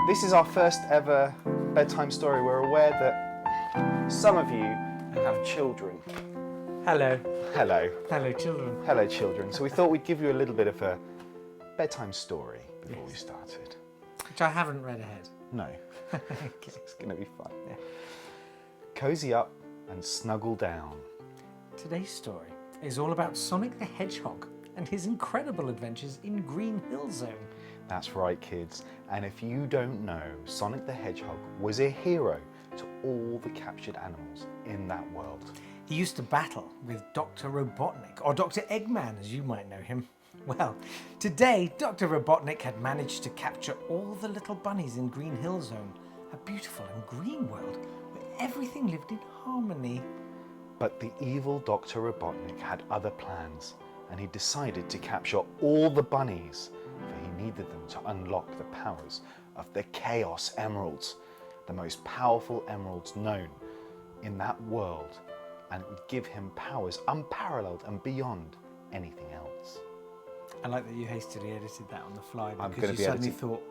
This is our first ever bedtime story. We're aware that some of you have children. Hello. Hello. Hello, children. Hello, children. So we thought we'd give you a little bit of a bedtime story before we started. Which I haven't read ahead. No. Okay. It's going to be fun. Yeah. Cozy up and snuggle down. Today's story is all about Sonic the Hedgehog and his incredible adventures in Green Hill Zone. That's right, kids. And if you don't know, Sonic the Hedgehog was a hero to all the captured animals in that world. He used to battle with Dr. Robotnik, or Dr. Eggman as you might know him. Well, today Dr. Robotnik had managed to capture all the little bunnies in Green Hill Zone, a beautiful and green world where everything lived in harmony. But the evil Dr. Robotnik had other plans, and he decided to capture all the bunnies, for he needed them to unlock the powers of the Chaos Emeralds, the most powerful emeralds known in that world, and it would give him powers unparalleled and beyond anything else. I like that you hastily edited that on the fly I'm because gonna you be suddenly editing. thought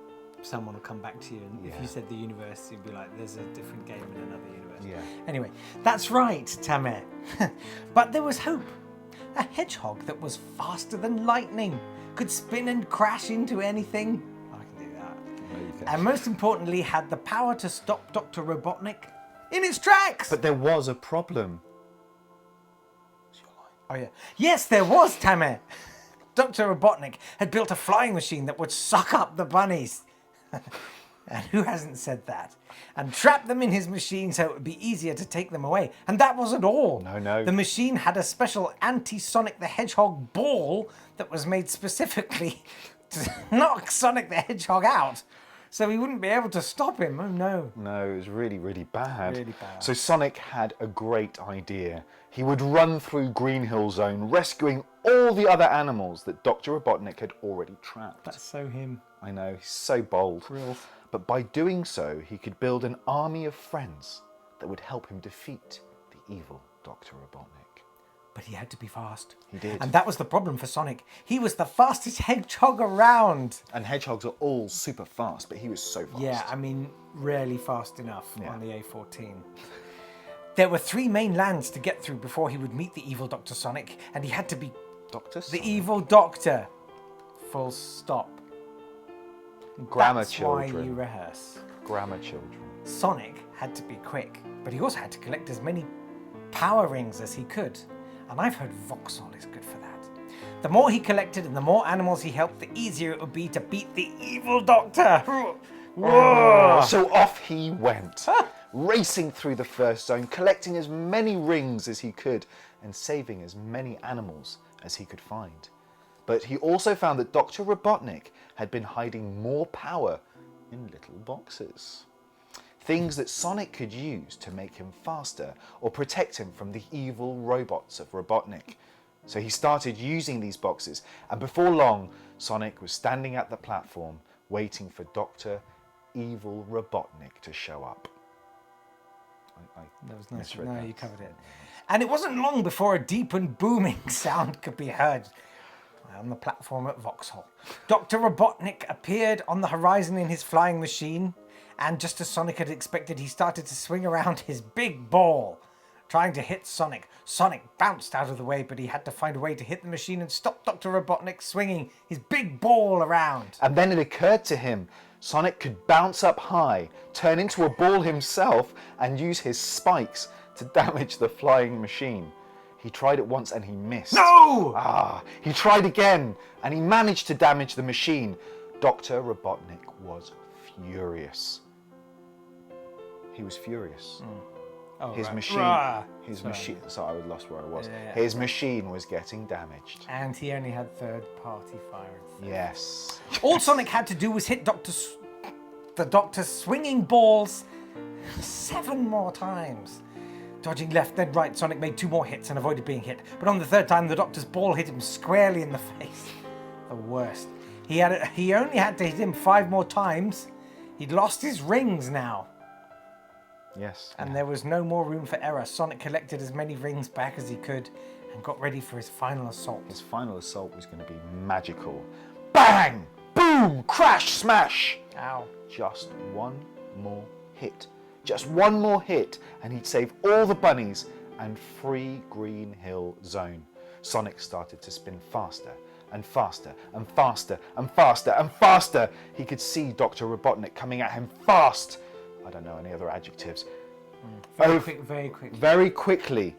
someone will come back to you, and if Yeah. you said the universe, you'd be like, there's a different game in another universe. Yeah. Anyway, that's right, Tamer. But there was hope. A hedgehog that was faster than lightning, could spin and crash into anything. I can do that. And most importantly, had the power to stop Dr. Robotnik in its tracks. But there was a problem. Oh yeah. Yes, there was, Tamer. Dr. Robotnik had built a flying machine that would suck up the bunnies. And who hasn't said that? And trap them in his machine so it would be easier to take them away. And that wasn't all. No. The machine had a special anti-Sonic the Hedgehog ball that was made specifically to knock Sonic the Hedgehog out. So he wouldn't be able to stop him. Oh no. No, it was really, really bad. Really bad. So Sonic had a great idea. He would run through Green Hill Zone, rescuing all the other animals that Dr. Robotnik had already trapped. That's so him. I know, he's so bold. Real. But by doing so, he could build an army of friends that would help him defeat the evil Dr. Robotnik. But he had to be fast. He did. And that was the problem for Sonic. He was the fastest hedgehog around. And hedgehogs are all super fast, but he was so fast. Yeah, I mean, rarely fast enough Yeah. on the A14. There were 3 main lands to get through before he would meet the evil Dr. Sonic, and he had to be Dr. the Sonic. evil doctor. Full stop. Grammar That's children. why you rehearse. Grammar children. Sonic had to be quick, but he also had to collect as many power rings as he could. And I've heard Vauxhall is good for that. The more he collected and the more animals he helped, the easier it would be to beat the evil doctor. Whoa! So off he went, racing through the first zone, collecting as many rings as he could and saving as many animals as he could find. But he also found that Dr. Robotnik had been hiding more power in little boxes. Things that Sonic could use to make him faster or protect him from the evil robots of Robotnik. So he started using these boxes, and before long, Sonic was standing at the platform waiting for Dr. Evil Robotnik to show up. That was nice. misread No, that. you covered it. And it wasn't long before a deep and booming sound could be heard on the platform at Vauxhall. Dr. Robotnik appeared on the horizon in his flying machine, and just as Sonic had expected, he started to swing around his big ball, trying to hit Sonic. Sonic bounced out of the way, but he had to find a way to hit the machine and stop Dr. Robotnik swinging his big ball around. And then it occurred to him, Sonic could bounce up high, turn into a ball himself, and use his spikes to damage the flying machine. He tried it once and he missed. No! He tried again and he managed to damage the machine. Dr. Robotnik was furious. He was furious. Oh, His right. machine, Rah! Sorry, I lost where I was. Yeah. His machine was getting damaged. And he only had third-party fire. Yes. All Sonic had to do was hit the Doctor's swinging balls 7 more times. Dodging left then right, Sonic made 2 more hits and avoided being hit. But on the 3rd time, the Doctor's ball hit him squarely in the face. The worst. He only had to hit him 5 more times. He'd lost his rings now. Yes. And there was no more room for error. Sonic collected as many rings back as he could and got ready for his final assault. His final assault was going to be magical. Bang! Boom! Crash! Smash! Ow. Just one more hit. Just one more hit, and he'd save all the bunnies and free Green Hill Zone. Sonic started to spin faster and faster and faster and faster and faster. He could see Dr. Robotnik coming at him fast. I don't know any other adjectives. Very quickly. Very quickly.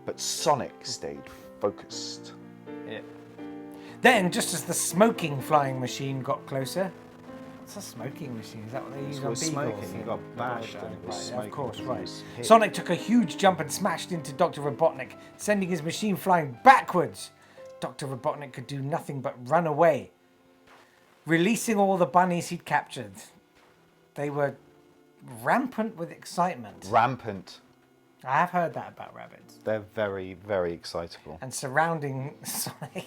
But Sonic stayed focused. Yeah. Then, just as the smoking flying machine got closer... What's a smoking machine? Is that what they use on was Beagles? smoking. He got bashed and it was Right, smoking of course, because he right. was hit. Sonic took a huge jump and smashed into Dr. Robotnik, sending his machine flying backwards. Dr. Robotnik could do nothing but run away, releasing all the bunnies he'd captured. They were rampant with excitement. Rampant. I have heard that about rabbits. They're very, very excitable. And surrounding Sonic,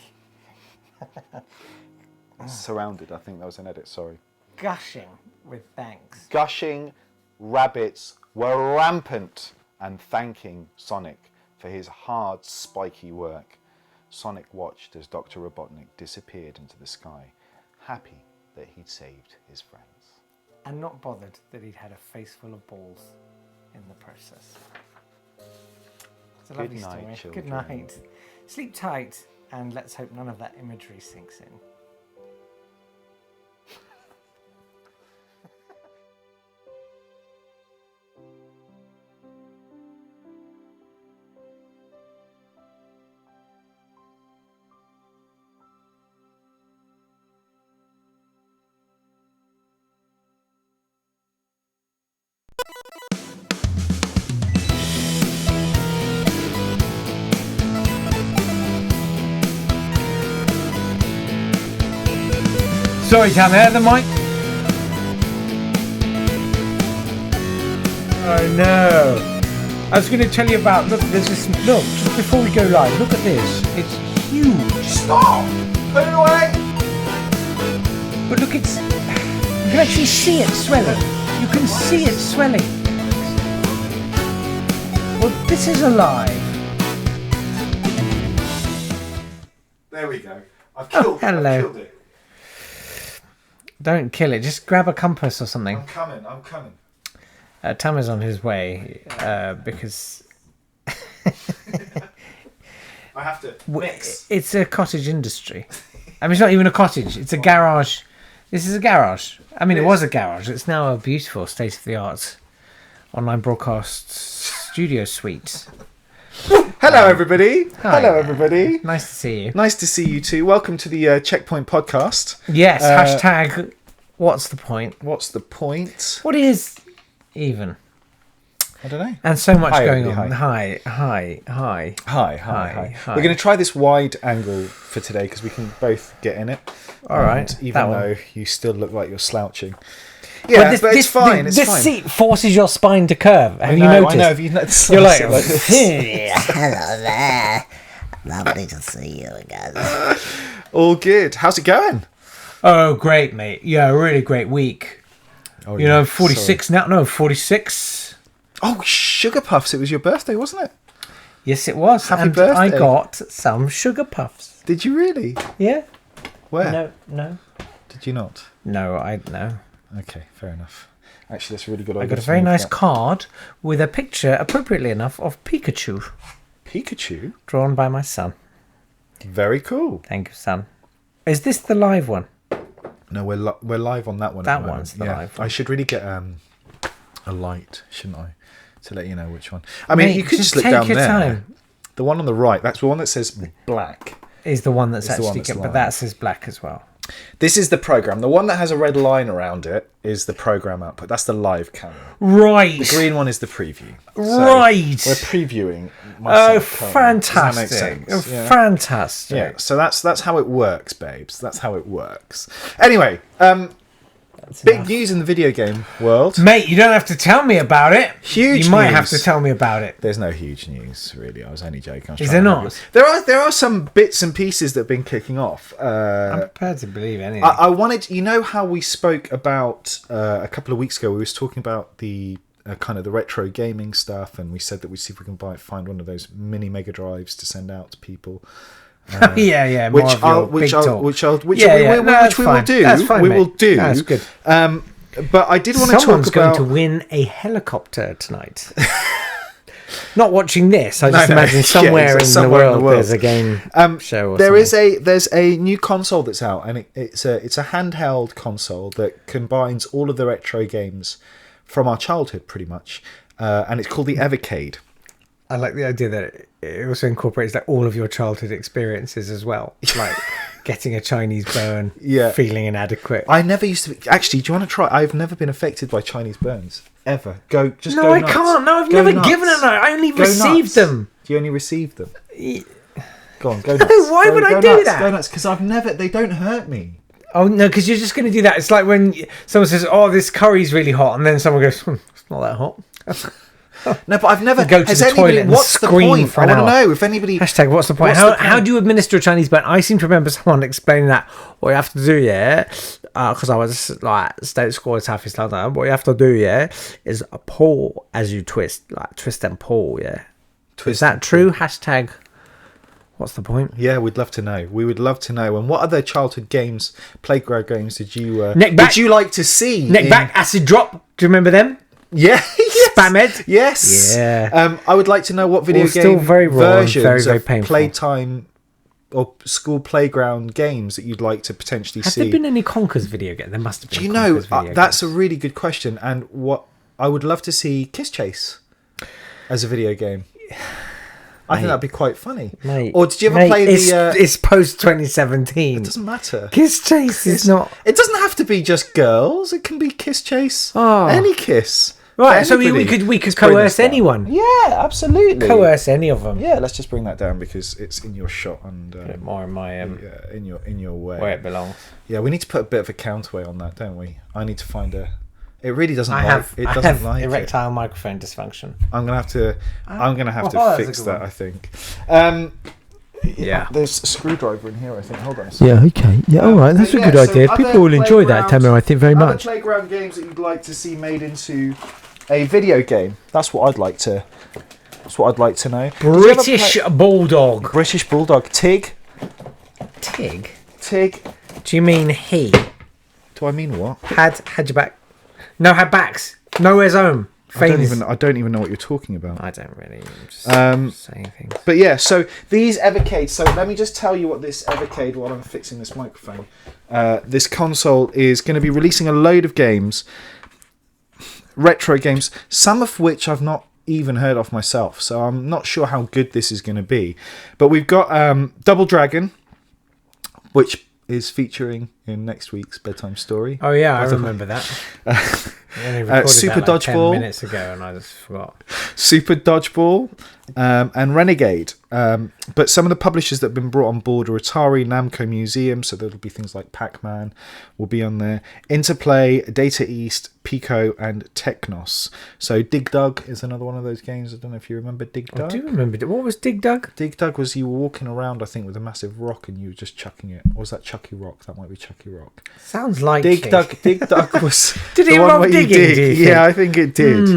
Surrounded, I think that was an edit, sorry. gushing with thanks. Gushing rabbits were rampant and thanking Sonic for his hard, spiky work. Sonic watched as Dr. Robotnik disappeared into the sky, happy that he'd saved his friends. And not bothered that he'd had a face full of balls in the process. It's a lovely Good night, story. children. Good night. Sleep tight, and let's hope none of that imagery sinks in. Sorry, can I have the mic? Oh no. I was going to tell you about, look, there's this, look, just before we go live, look at this. It's huge. Stop! Put it away! But look, it's, you can actually see it swelling. You can see it swelling. Well, this is alive. There we go. I've Oh, hello. I've killed it. Don't kill it, just grab a compass or something. I'm coming. Tam is on his way because I have to mix. it's a cottage industry. I mean, it's not even a cottage. It's a garage. This is a garage. I mean, it was a garage. It's now a beautiful state-of-the-art online broadcast studio suite. Hello, everybody. Hi. Hello, everybody. Nice to see you. Nice to see you too. Welcome to the Checkpoint podcast. Yes, hashtag what's the point? What's the point? What is even? I don't know. And so much Hi, going everybody, on. Hi. Hi. We're going to try this wide angle for today because we can both get in it. All right. And even that one. though you still look like you're slouching. Yeah, but it's fine. It's this fine. seat forces your spine to curve. Have you I noticed? know. Have you noticed? You're like, Hello there. Lovely to see you again. all good. How's it going? oh, great, mate. Yeah, really great week. Oh, You know, 46 now. No, 46. Oh, Sugar Puffs. It was your birthday, wasn't it? Yes, it was. Happy and birthday. I got some sugar puffs. Did you really? Yeah. Where? No. Did you not? No. Okay, fair enough. Actually, that's a really good I idea. got a very nice card with a picture, appropriately enough, of Pikachu, Pikachu. drawn by my son. Very cool. Thank you, son. Is this the live one? No, we're live on that one. That at the moment. one's the live one. I should really get a light, shouldn't I, to let you know which one. I mean, Mate, you could just look take down your there. time. The one on the right. That's the one that says black. Is the one that's It's the one actually that's good, but live. that says black as well. This is the program. The one that has a red line around it is the program output. That's the live camera. Right. The green one is the preview. So Right. We're previewing. Oh, myself currently. fantastic! Does that make sense? Yeah. Fantastic! Yeah, so that's how it works, babes. That's how it works. Anyway, big news in the video game world. Mate, you don't have to tell me about it. Huge You might have news. to tell me about it. There's no huge news, really. I was only joking. I was Is trying there to not? There are some bits and pieces that have been kicking off. I'm prepared to believe anything. I wanted, you know, how we spoke about a couple of weeks ago. We was talking about the kind of the retro gaming stuff, and we said that we'd see if we can find one of those mini Mega Drives to send out to people. More of your big talk. Which we Yeah, will that's do. fine. That's fine, we mate. will do. That's good. But I did want to talk Someone's about... going to win a helicopter tonight. Not watching this. I just No. imagine Yeah, somewhere, somewhere in the world there's a game show. Or There's a new console that's out, and it's a handheld console that combines all of the retro games from our childhood, pretty much, and it's called the Evercade. I like the idea that it also incorporates like all of your childhood experiences as well, like getting a Chinese burn, feeling inadequate. I never used to. Actually, do you want to try? I've never been affected by Chinese burns ever. No, go I nuts. can't. No, I've Go never nuts. given them. I only Go received nuts. them. Do you only receive them? Go on, go No, nuts. why would I do nuts, that? Go nuts, because I've never. They don't hurt me. Oh no, because you're just going to do that. It's like when someone says, "Oh, this curry's really hot," and then someone goes, "It's not that hot." No, but I've never. Go to has the anybody, toilet and what's the scream point? for I an want to hour. know if anybody. Hashtag, what's the point? How do you administer a Chinese burn? I seem to remember someone explaining that what you have to do, because I was like state school in South East London. What you have to do, is pull as you twist, like twist and pull, Is that true? Hashtag, what's the point? Yeah, we'd love to know. We would love to know. And what other childhood games, playground games, did you Neck-back. would you like to see? Neck back, acid drop. Do you remember them? Yeah. Yes. Spamhead? Yes. Yeah. I would like to know what video Well, game still very raw and versions very, very of painful. playtime or school playground games that you'd like to potentially Have see. there been any Conkers video game? There must have been. Do you know, Conkers video that's games. a really good question. And what I would love to see Kiss Chase as a video game. I think that'd be quite funny. Mate, or did you ever play the... It's post 2017. It doesn't matter. Kiss Chase is not. It doesn't have to be just girls. It can be Kiss Chase. Oh. Any kiss. Right, so Anybody. we could Let's bring coerce this down. anyone. Yeah, absolutely. Coerce any of them. Yeah, let's just bring that down because it's in your shot and Put it more in my in your way. where it belongs. Yeah, we need to put a bit of a counterweight on that, don't we? I need to find a. It really doesn't. I It have doesn't like it. erectile microphone dysfunction. I'm gonna have to. I'm gonna have well, to that's a fix good that. one. I think. Yeah. There's a screwdriver in here. I think. Hold on a second. Yeah, okay. Yeah, all right. That's a good idea. so People will enjoy that, playground- Tamara, I think, very other much. playground games that you'd like to see made into a video game. That's what I'd like to. That's what I'd like to know. Did you ever British play- Bulldog. British Bulldog. Tig. Tig? Tig. Do you mean he? Do I mean what? Had your back. No, had backs. Nowhere's home. I don't Famous. even know what you're talking about. I don't really. I'm just saying things. But yeah, so these Evercades. So let me just tell you what this Evercade, while I'm fixing this microphone, this console is going to be releasing a load of games, retro games, some of which I've not even heard of myself. So I'm not sure how good this is going to be. But we've got Double Dragon, which is featuring in next week's bedtime story. Oh yeah, I remember that. We only recorded Super that like 10 Dodgeball. minutes ago, and I just forgot. Super Dodgeball, and Renegade. But some of the publishers that have been brought on board are Atari, Namco Museum, so there'll be things like Pac-Man will be on there. Interplay, Data East, Pico, and Technos. So Dig Dug is another one of those games. I don't know if you remember Dig I Dug. do remember. What was Dig Dug? Dig Dug was you were walking around, I think, with a massive rock and you were just chucking it. Or was that Chucky Rock? That might be Chucky Rock. Sounds like Dig Dug was Did it the one involve where you digging, dig. do you Yeah, I think it did.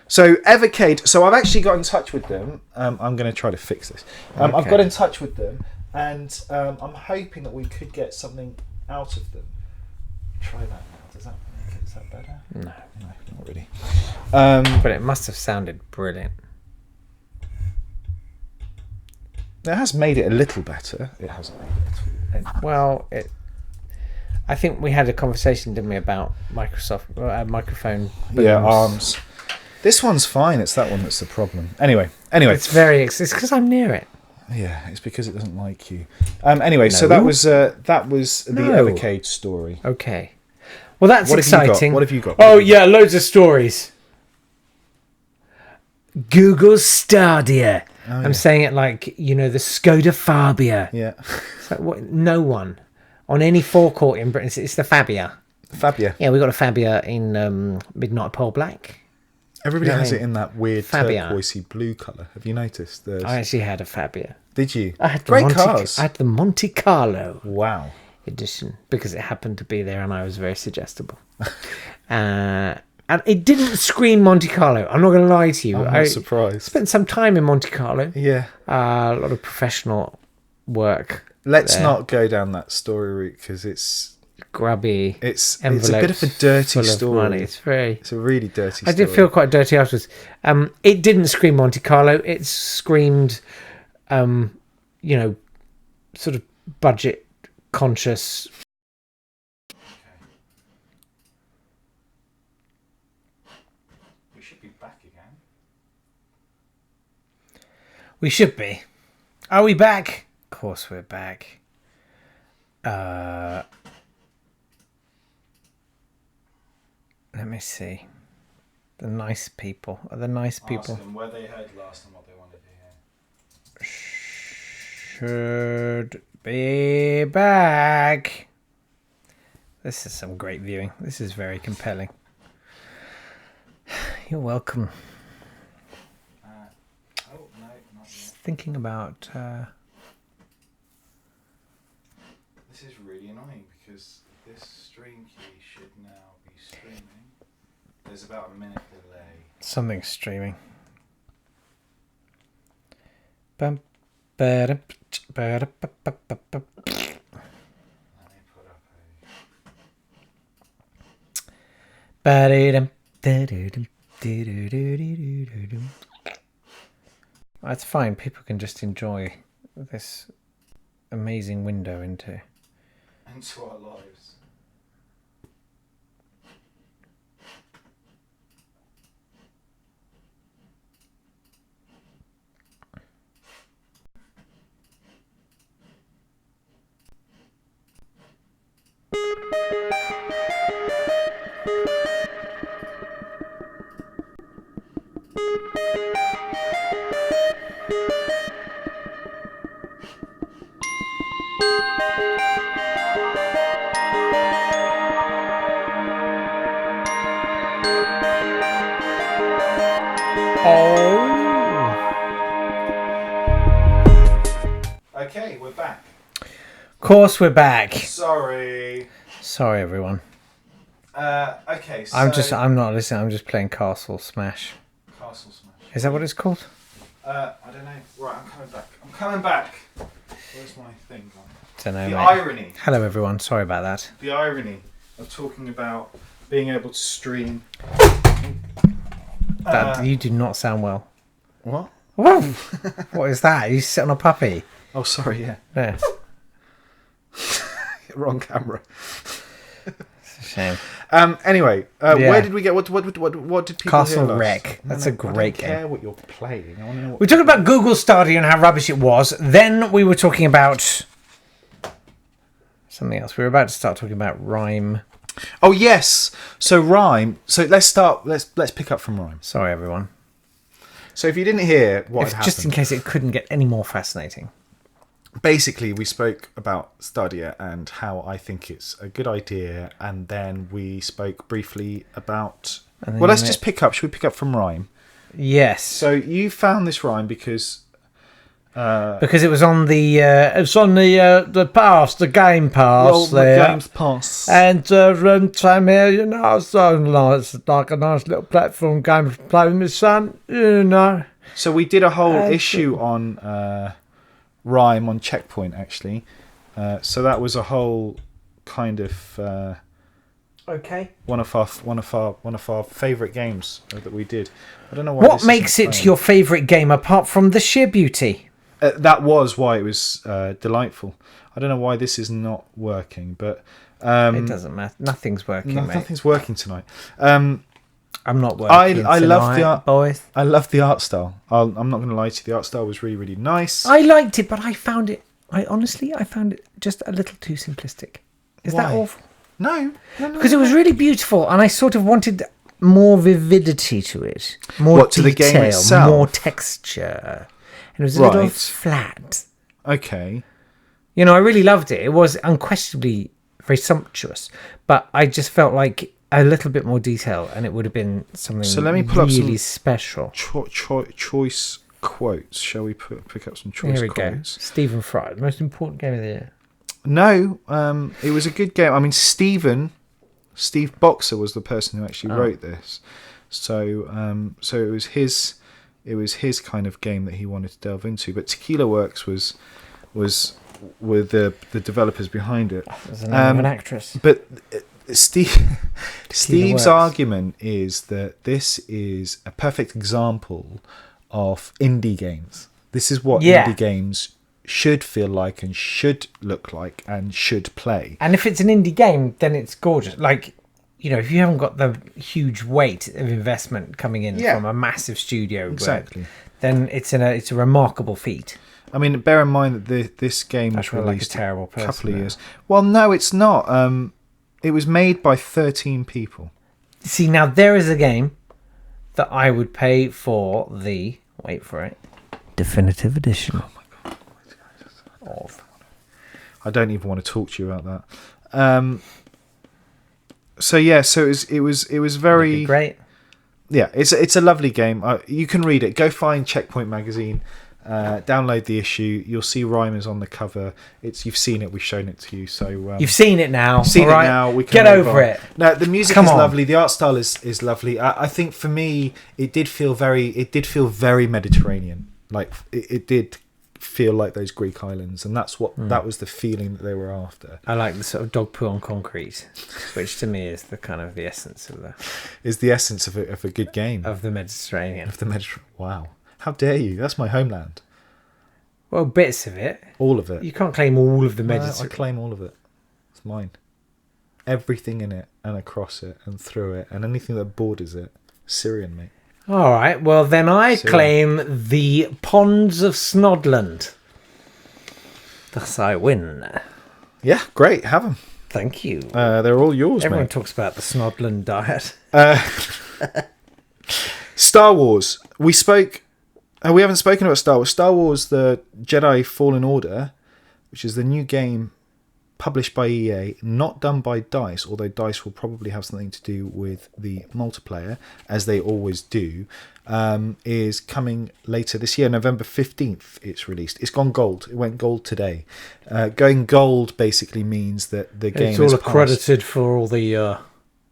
So Evercade. So I've actually got in touch with them. I'm going to try to fix this. I've Okay. got in touch with them, and I'm hoping that we could get something out of them. Try that now. Is that better? No, Not really. but it must have sounded brilliant. It has made it a little better. It hasn't made it at all. Well, I think we had a conversation, didn't we, about Microsoft microphone. Yeah, booms. arms. This one's fine. It's that one that's the problem. Anyway. It's it's because I'm near it. Yeah, it's because it doesn't like you. Anyway, so that was the No. Evercade story. Okay. Well, that's What have you got? exciting. What have you got? Oh yeah, loads of stories. Google Stadia. I'm saying it like the Skoda Fabia. Yeah, It's like, what? No one on any forecourt in Britain. It's the Fabia. Fabia. Yeah, we got a Fabia in Midnight Pearl Black. Everybody You know has what I it in that weird Fabia. turquoisey blue colour. Have you noticed? I actually had a Fabia. Did you? I had the Great cars. I had the Monte Carlo Wow. edition because it happened to be there and I was very suggestible. And it didn't scream Monte Carlo. I'm not going to lie to you. I'm I not surprised. spent some time in Monte Carlo. Yeah. A lot of professional work. Let's there. not go down that story route because it's grubby. It's a bit of a dirty full of story. money. It's a really dirty I story. did feel quite dirty afterwards. It didn't scream Monte Carlo. It screamed, sort of budget conscious. We should be back again. We should be. Are we back? Of course we're back. Let me see. The nice people. Are the nice people? Ask them where they heard last and what they wanted to hear. Should be back. This is some great viewing. This is very compelling. You're welcome. Oh, no, not yet. Thinking about... This is really annoying because this stream key should now be streaming. There's about a minute delay. something streaming. Bum, ba-da, ba-da, ba-ba-ba-ba. Let me put up Ba-da-dum, da-da-dum, da-da-da-da-da-da-dum. That's fine. People can just enjoy this amazing window into our lives. Okay, we're back. Of course, we're back. Sorry. Sorry, everyone. Okay, so... I'm not listening. I'm just playing Castle Smash. Castle Smash. Is that what it's called? I don't know. Right, I'm coming back. Where's my thing gone? Don't know, The mate. irony. Hello, everyone. Sorry about that. The irony of talking about being able to stream... You do not sound well. What? Whoa! What is that? You sit on a puppy. Oh, sorry, yeah. Yeah. Wrong camera. It's a shame. Anyway, Yeah. where did we get? What did people Castle hear last? Wreck. That's a I great don't game. care what you're playing. I want to know what... We talked about Google Stadia and how rubbish it was. Then we were talking about something else. We were about to start talking about Rhyme. Oh yes. So Rhyme. So let's start. Let's pick up from Rhyme. Sorry, everyone. So if you didn't hear what had Just in happened, case it couldn't get any more fascinating. basically we spoke about Stadia and how I think it's a good idea, and then we spoke briefly about. And then Well, let's you just pick up. Should we pick up from Rhyme? Yes. So you found this Rhyme because. Because it was on the pass, the Game Pass there. Games Pass. And time here, you know, so nice, like a nice little platform game to play with my son, you know. So we did a whole And- issue on Rhyme on Checkpoint, actually. So that was a whole kind of Okay. one of our favourite games that we did. I don't know why. What this makes isn't it playing. your favourite game apart from the sheer beauty? That was why it was delightful. I don't know why this is not working, but It doesn't matter. Nothing's working, mate. nothing's working tonight. I'm not working. I love the tonight, art, boys. I love the art style. I'm not going to lie to you. The art style was really, really nice. I liked it, but I found it just a little too simplistic. Is that Why? awful? No. Because it was really beautiful, and I sort of wanted more vividity to it, more What, to the game detail, itself? more texture. And it was a little Right. flat. Okay. You know, I really loved it. It was unquestionably very sumptuous, but I just felt like a little bit more detail, and it would have been something So let me pull up really some special. Choice quotes. Shall we pick up some choice Here we go. quotes? Stephen Fry, the most important game of the year. No, it was a good game. I mean, Steve Boxer was the person who actually wrote this. So it was his kind of game that he wanted to delve into. But Tequila Works was with the developers behind it. There's the name of an actress. But Steve's works. argument is that this is a perfect example of indie games. This is what indie games should feel like and should look like and should play. And if it's an indie game, then it's gorgeous. Like, you know, if you haven't got the huge weight of investment coming in from a massive studio, Exactly. then it's a remarkable feat. I mean, bear in mind that this game was feel like a released terrible a couple person of now. years. Well, no, it's not. It was made by 13 people. See, now there is a game that I would pay for the, wait for it, definitive edition. I don't even want to talk to you about that. So it was very Great. Yeah, it's a lovely game. You can read it. Go find Checkpoint magazine. Download the issue. You'll see Ryman's on the cover. You've seen it. We've shown it to you. So You've seen it now. you've seen all right? it now. We can Get move over on. it. No, the music Come is on. lovely. The art style is lovely. I think for me, it did feel very Mediterranean. Like it did feel like those Greek islands, and that was the feeling that they were after. I like the sort of dog poo on concrete, which to me is the kind of the essence of Is the essence of a good game the Mediterranean. of the Mediterranean. Wow, how dare you? That's my homeland. Well, bits of it. All of it. You can't claim all of the I Mediterranean. claim all of it. It's mine. Everything in it and across it and through it and anything that borders it. Syrian, mate. All right. Well, then I So- claim the ponds of Snodland. Thus I win. Yeah, great. Have them. Thank you. They're all yours, Everyone mate. talks about the Snodland diet. Star Wars. We haven't spoken about Star Wars. Star Wars: The Jedi Fallen Order, which is the new game published by EA, not done by DICE, although DICE will probably have something to do with the multiplayer, as they always do, is coming later this year. November 15th it's released. It's gone gold. It went gold today. Going gold basically means that the game It's all is accredited for all the...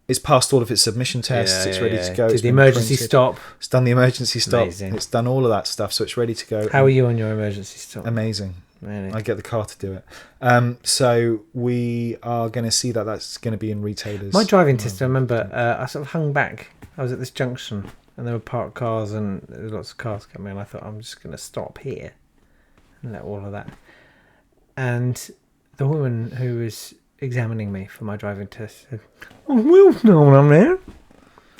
it's passed all of its submission tests. It's ready to go. Did It's the been emergency printed. stop? It's done the emergency stop. Amazing. It's done all of that stuff, so it's ready to go. How are you on your emergency stop? Amazing. Really? I get the car to do it. So we are going to see that's going to be in retailers. My driving test, I remember, I sort of hung back. I was at this junction and there were parked cars and there were lots of cars coming. And I thought, I'm just going to stop here and let all of that. And the woman who was examining me for my driving test said, "Oh, well, no one on there."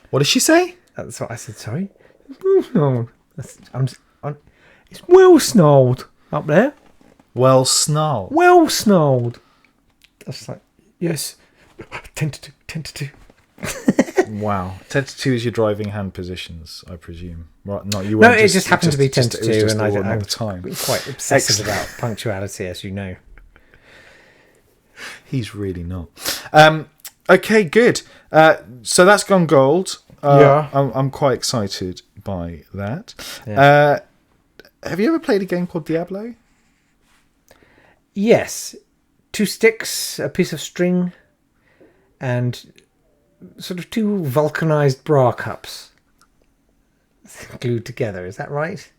What did she say? That's what I said, sorry. Well snowed. It's well snowed up there. Well, snarl. Well snowed. I was like, yes. 10 to 2, 10 to 2. Wow. 10 to 2 is your driving hand positions, I presume. Right? Not you. No, weren't it just happened to be 10 to it was 2, just and the I'm one time. quite obsessive Excellent. about punctuality, as you know. He's really not. Okay, good. So that's gone gold. Yeah. I'm quite excited by that. Yeah. Have you ever played a game called Diablo? Yes. 2 sticks, a piece of string, and sort of 2 vulcanized bra cups glued together. Is that right?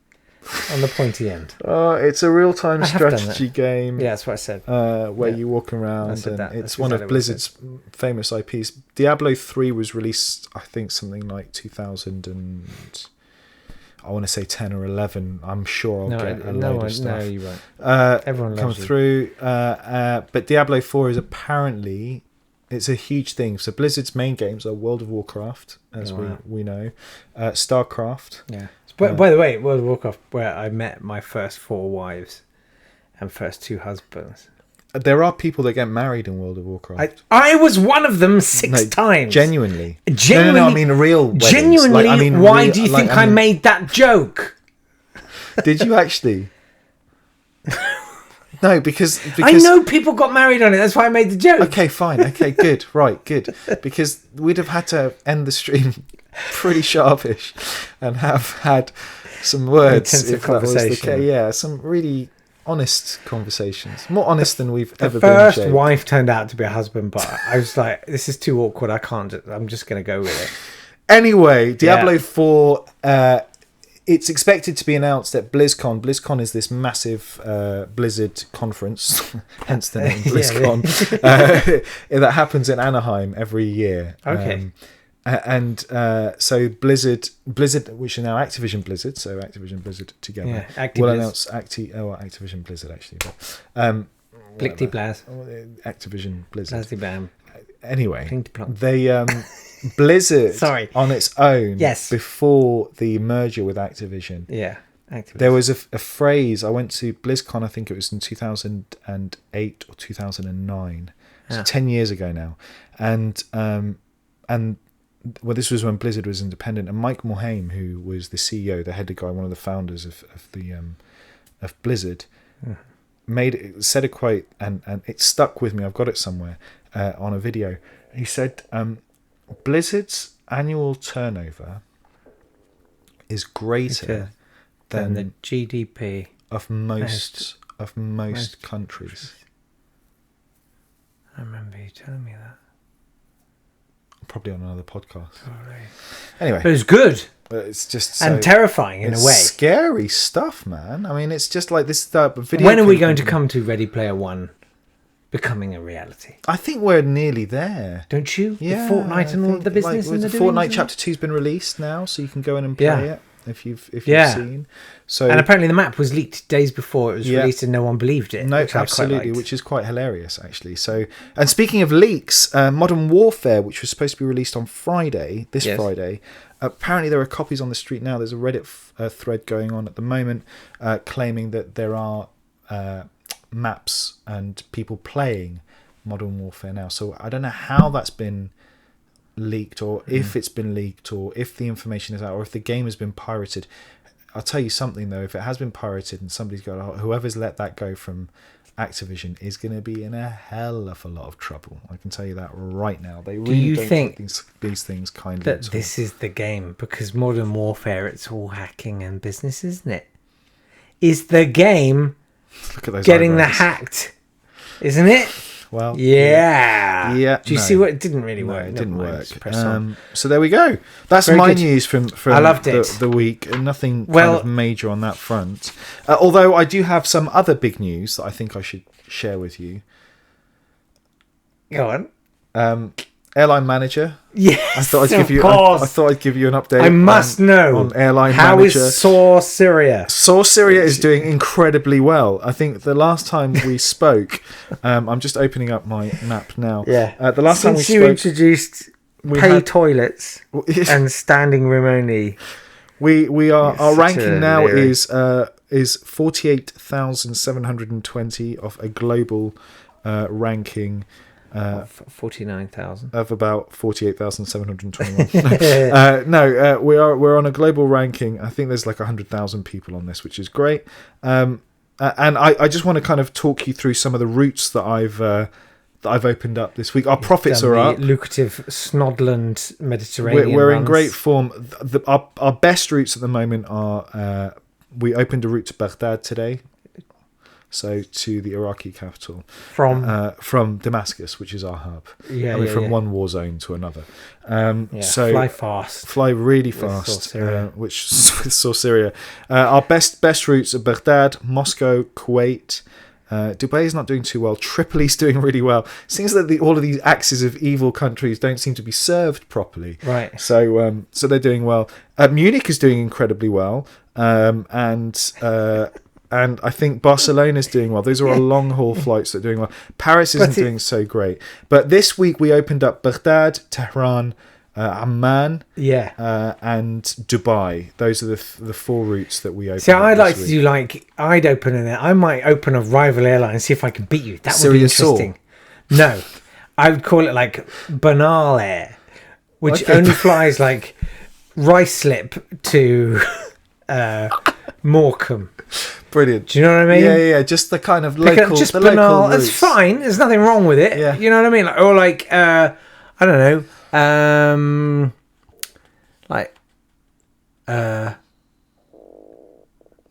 On the pointy end. It's a real-time I have done strategy that. game. Yeah, that's what I said. Where Yeah. you walk I around, said and that. it's That's one of exactly what I said. Blizzard's famous IPs. Diablo 3 was released, I think, something like 2000 and I want to say 10 or 11. I'm sure I'll get a load of stuff. No, you won't. Everyone come loves you. through. But Diablo 4 is apparently it's a huge thing. So Blizzard's main games are World of Warcraft, as Wow. we know, StarCraft. Yeah. But by the way, World of Warcraft, where I met my first 4 wives and first 2 husbands. There are people that get married in World of Warcraft. I was one of them 6 times. Genuinely. Genuinely. No, I mean real weddings. Genuinely, Like, I mean, why real- do you like, think I made that joke? Did you actually? No, because I know people got married on it. That's why I made the joke. Okay, fine. Okay, good. Right, good. Because we'd have had to end the stream pretty sharpish and have had some words. Intensive If that was the conversation. case. Yeah, some really honest conversations. More honest than we've The ever been. first Jake. wife turned out to be a husband, but I was like, this is too awkward. I can't. I'm just going to go with it. Anyway, Diablo 4 it's expected to be announced at BlizzCon. BlizzCon is this massive Blizzard conference, hence the name BlizzCon, that happens in Anaheim every year. Okay. So Blizzard, which are now Activision Blizzard, so Activision Blizzard together, will announce Activision Blizzard actually, but Blickty Blaz. Activision Blizzard. Blazzy Bam. Anyway, they Blizzard on its own, before the merger with Activision. Yeah, Activision. There was a phrase. I went to BlizzCon. I think it was in 2008 or 2009. So 10 years ago now, and well, this was when Blizzard was independent, and Mike Mulhane, who was the CEO, the head guy, one of the founders of Blizzard, said a quote, and it stuck with me. I've got it somewhere on a video. He said, Blizzard's annual turnover is greater than the GDP of most countries. I remember you telling me that. Probably on another podcast. Probably. Anyway, but it was good. It's just and terrifying in a way. Scary stuff, man. I mean, it's just like this video. When are we going to come to Ready Player One becoming a reality? I think we're nearly there. Don't you? Yeah, the Fortnite and all the business. Like, the Fortnite Chapter 2's been released now, so you can go in and play it if you've seen. So, and apparently the map was leaked days before it was released, and no one believed it. No, absolutely, which is quite hilarious actually. So, and speaking of leaks, Modern Warfare, which was supposed to be released on Friday, Friday. Apparently there are copies on the street now. There's a Reddit thread going on at the moment claiming that there are maps and people playing Modern Warfare now. So I don't know how that's been leaked, or if it's been leaked, or if the information is out, or if the game has been pirated. I'll tell you something though, if it has been pirated and somebody's got whoever's let that go from Activision is going to be in a hell of a lot of trouble. I can tell you that right now. They really don't take these things kindly. That this is the game, because Modern Warfare, it's all hacking and business, isn't it? Is the game getting the hacked, isn't it? Well, yeah. Do you see what? It didn't really work. No, it didn't work. On. So there we go. That's very my good news from I loved the week. Nothing kind of major on that front. Although I do have some other big news that I think I should share with you. Go on. Airline Manager. Yes, I thought I'd give you an update. I must know on Airline How Manager. How is Saw Syria? Saw Syria is doing incredibly well. I think the last time we spoke, I'm just opening up my map now. Yeah. The last time we spoke, you introduced toilets and standing room only. Our ranking now is 48,720 of a global ranking. 49,000 of about 48,721. We're on a global ranking. I think there's like 100,000 people on this, which is great. And I just want to kind of talk you through some of the routes that I've opened up this week. Our profits are up. Lucrative Snodland Mediterranean. We're in great form. Our best routes at the moment are we opened a route to Baghdad today. So to the Iraqi capital from Damascus, which is our hub. From one war zone to another. So fly really fast. Which saw Syria. Our best routes are Baghdad, Moscow, Kuwait. Dubai is not doing too well. Tripoli's doing really well. It seems that all of these axes of evil countries don't seem to be served properly. Right. So they're doing well. Munich is doing incredibly well. And I think Barcelona's doing well. Those are our long-haul flights that are doing well. Paris isn't doing so great. But this week we opened up Baghdad, Tehran, Amman, and Dubai. Those are the four routes that we opened. So I'd like to do I might open a rival airline and see if I can beat you. That would be interesting. No, I would call it like Banal Air, which only flies like Ruislip to Morecambe. Brilliant. Do you know what I mean? Yeah. Just the kind of local, just the banal. local It's fine. There's nothing wrong with it. Yeah. You know what I mean? Or like, I don't know.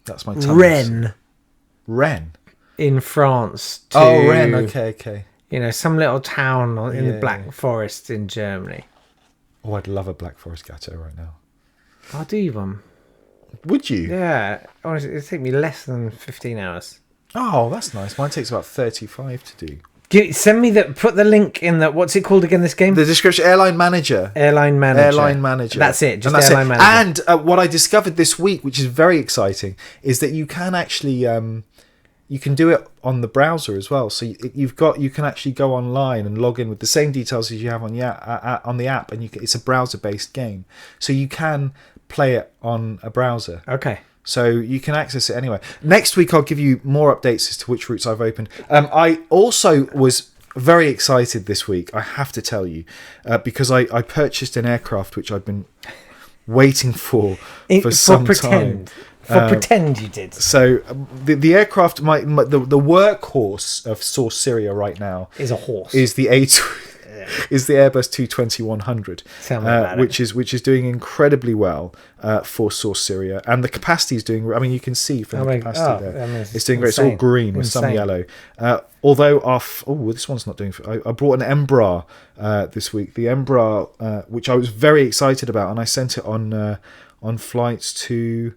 That's my tongue. Rennes. In France. Rennes. Okay. You know, some little town in the Black Forest in Germany. Oh, I'd love a Black Forest Gateau right now. I'll do you one. Would you? Yeah, honestly, it'd take me less than 15 hours. Oh, that's nice. Mine takes about 35 to do. Send me put the link in the, what's it called again, this game? The description, Airline Manager. Airline Manager. Airline Manager. That's it, just and Airline Manager. And what I discovered this week, which is very exciting, is that you can actually, you can do it on the browser as well. So you can actually go online and log in with the same details as you have on the app, and it's a browser-based game. So you can play it on a browser. Okay. So you can access it anywhere. Next week, I'll give you more updates as to which routes I've opened. I also was very excited this week, I have to tell you, because I purchased an aircraft which I've been waiting for some time. Pretend you did. So the aircraft, the workhorse of Source Syria right now Is a horse. is the is the Airbus 220-100, Tell me about which is doing incredibly well for Source Syria, and the capacity is doing. I mean, you can see from the capacity there, it's doing great. It's all green with some yellow. Although this one's not doing. I brought an Embraer this week. The Embraer, which I was very excited about, and I sent it on flights to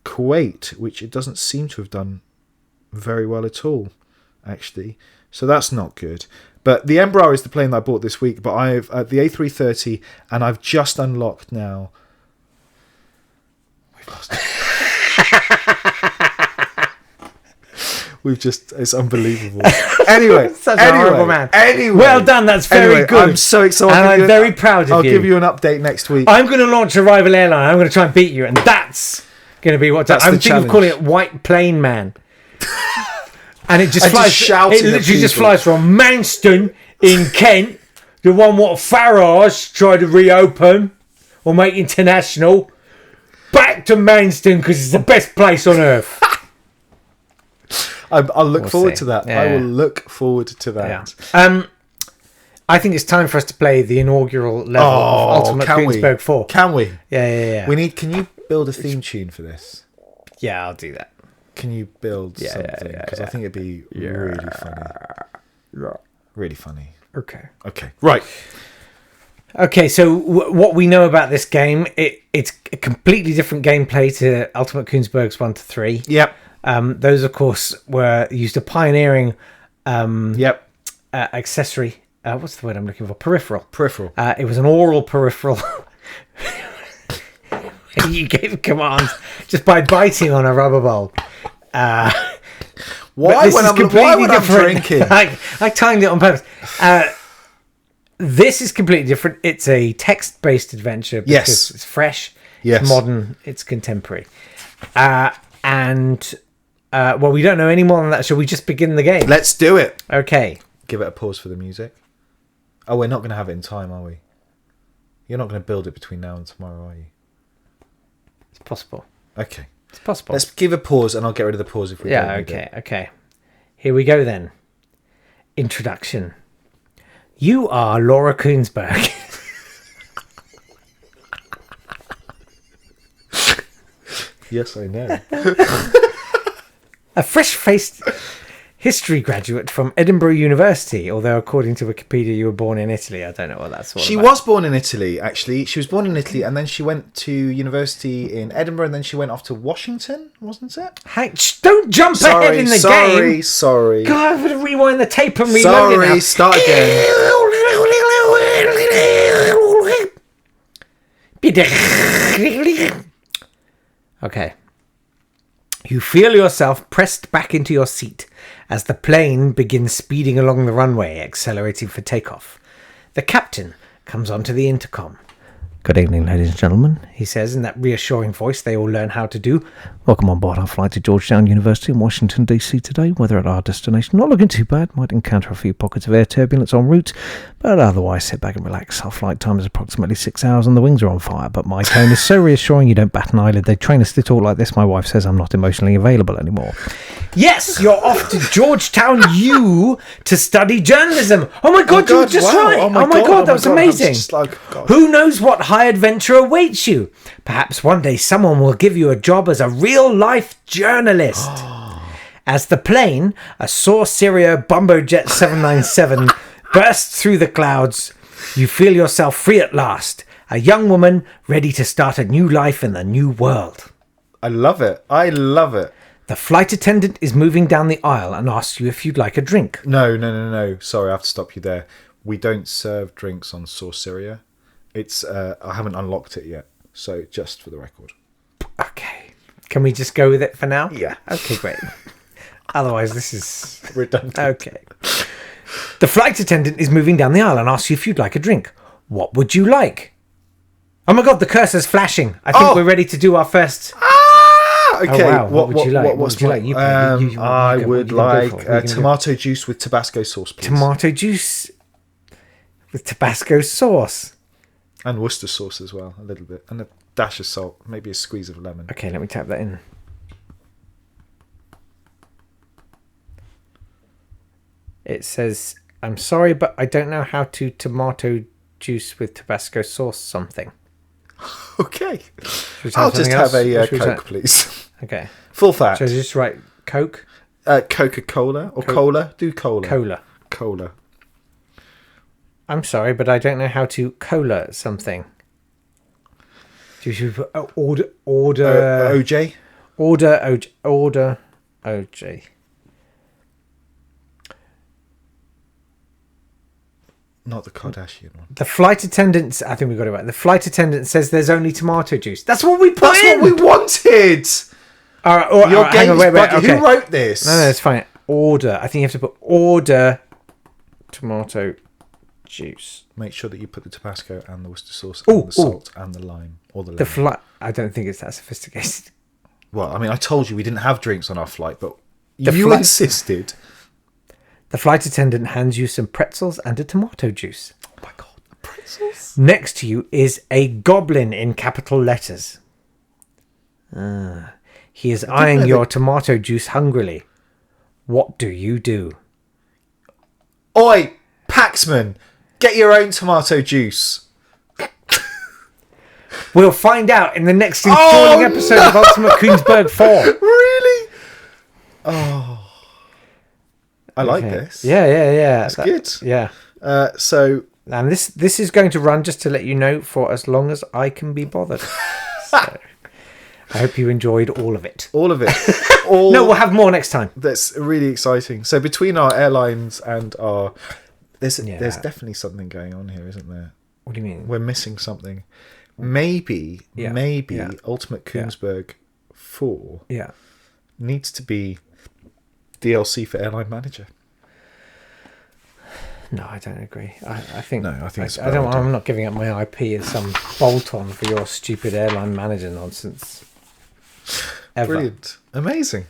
Kuwait, which it doesn't seem to have done very well at all, actually. So that's not good. But the Embraer is the plane that I bought this week. But I've the A330, and I've just unlocked now. We've lost it. It's unbelievable. Anyway, Such a horrible man. Anyway, well done. That's very good. I'm so excited. And I'm very proud of you. I'll give you an update next week. I'm going to launch a rival airline. I'm going to try and beat you, and that's going to be what I'm thinking of calling it White Plane Man. And it just flies. It literally just flies from Manston in Kent, the one what Farage tried to reopen or make international, back to Manston because it's the best place on earth. I'll look forward to that. Yeah. I will look forward to that. Yeah. I think it's time for us to play the inaugural level of Ultimate Koenigsberg 4. Can we? Yeah. Can you build a theme tune for this? Yeah, I'll do that. Can you build something? Because I think it'd be really funny. Yeah. Really funny. Okay. Right. Okay, so what we know about this game, it's a completely different gameplay to Ultimate Koenigsberg's 1 to 3. Yep. Those, of course, were used a pioneering accessory. What's the word I'm looking for? Peripheral. It was an oral peripheral. You gave commands just by biting on a rubber ball. Why when I'm drinking? I timed it on purpose. This is completely different. It's a text-based adventure because it's fresh, it's modern, it's contemporary. Well, we don't know any more than that. Shall we just begin the game? Let's do it. Okay. Give it a pause for the music. Oh, we're not going to have it in time, are we? You're not going to build it between now and tomorrow, are you? It's possible. Okay. It's possible. Let's give a pause, and I'll get rid of the pause if we don't need it. Okay. Here we go then. Introduction. You are Laura Koenigsberg. Yes, I know. A fresh-faced history graduate from Edinburgh University, although according to Wikipedia you were born in Italy. I don't know what that's all about. She was born in Italy, actually. She was born in Italy, and then she went to university in Edinburgh, and then she went off to Washington, wasn't it? Hey, don't jump ahead in the game. Sorry. God, I'm going to rewind the tape and reload it now. Start again. Okay. You feel yourself pressed back into your seat as the plane begins speeding along the runway, accelerating for takeoff. The captain comes onto the intercom. Good evening, ladies and gentlemen, he says in that reassuring voice they all learn how to do. Welcome on board our flight to Georgetown University in Washington, D.C. today. Weather at our destination not looking too bad. Might encounter a few pockets of air turbulence en route, but otherwise sit back and relax. Our flight time is approximately 6 hours and the wings are on fire, but my tone is so reassuring you don't bat an eyelid. They train us to talk like this. My wife says I'm not emotionally available anymore. Yes, you're off to Georgetown U to study journalism. Oh my God, you were just right. Oh my God, that was amazing. Who knows what high adventure awaits you? Perhaps one day someone will give you a job as a real-life journalist. As the plane, a Source Syria Bombojet 797, bursts through the clouds, you feel yourself free at last. A young woman ready to start a new life in the new world. I love it. I love it. The flight attendant is moving down the aisle and asks you if you'd like a drink. No. Sorry, I have to stop you there. We don't serve drinks on Sorceria. It's I haven't unlocked it yet, so just for the record. Okay. Can we just go with it for now? Yeah. Okay, great. Otherwise, this is Redundant. okay. The flight attendant is moving down the aisle and asks you if you'd like a drink. What would you like? Oh my god, the cursor's flashing. I think we're ready to do our first. Okay. Oh, wow. What would you like? What What would you like? You go. I What would you gonna go like for? What you gonna tomato juice with Tabasco sauce, please. Tomato juice with Tabasco sauce. And Worcester sauce as well, a little bit. And a dash of salt, maybe a squeeze of lemon. Okay, let me tap that in. It says, I'm sorry, but I don't know how to tomato juice with Tabasco sauce something. Okay. Should we try I'll just something have else? Or a should we Coke, try- please. Okay. Full fat. So just write Coke? Coca-Cola or cola? Do cola. Cola. Cola. I'm sorry, but I don't know how to cola something. You should put order OJ? order OJ. Not the Kardashian one. The flight attendant, I think we got it right. The flight attendant says there's only tomato juice. That's what we put That's in. what we wanted! All right, Your hang game's on, wait, bugging. okay. Who wrote this? No, it's fine. Order. I think you have to put order tomato juice. Make sure that you put the Tabasco and the Worcester sauce Ooh, and the salt and the lime. Or the lemon. The flight. I don't think it's that sophisticated. Well, I mean, I told you we didn't have drinks on our flight, but The you flight- insisted. The flight attendant hands you some pretzels and a tomato juice. Oh my god, the pretzels. Next to you is a goblin in capital letters. He is eyeing know your tomato juice hungrily. What do you do? Oi, Paxman, get your own tomato juice. We'll find out in the next enthralling episode of Ultimate Koenigsberg 4. Really? Oh. I like Okay. this. Yeah. That's good. Yeah. So, And this is going to run, just to let you know, for as long as I can be bothered. So, I hope you enjoyed all of it. all of it. All No, we'll have more next time. That's really exciting. So, between our airlines and our... There's definitely something going on here, isn't there? What do you mean? We're missing something. Maybe Yeah. Ultimate Koenigsberg 4 Yeah. needs to be DLC for Airline Manager. No, I don't agree. I think it's a I bad don't. idea. I'm not giving up my IP as some bolt-on for your stupid airline manager nonsense. Ever. Brilliant. Amazing.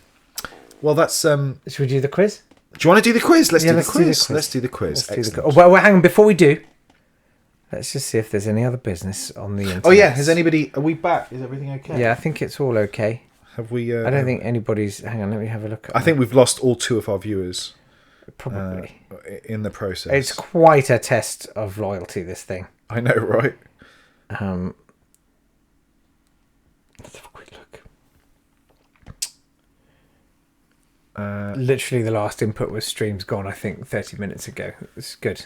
Well, that's... Do Should we do the quiz? you want to do the quiz? Let's do the let's quiz. Let's do the quiz. Let's do the Excellent. well, hang on. Before we do, let's just see if there's any other business on the internet. Oh, yeah. Has anybody... Are we back? Is everything okay? Yeah, I think it's all okay. Have we... I don't think anybody's. Hang on, let me have a look. I think we've lost all 2 of our viewers Probably. in the process. It's quite a test of loyalty, this thing. I know, right? Let's have a quick look. Uh, Literally, the last input was streams gone, I think, 30 minutes ago. It's good.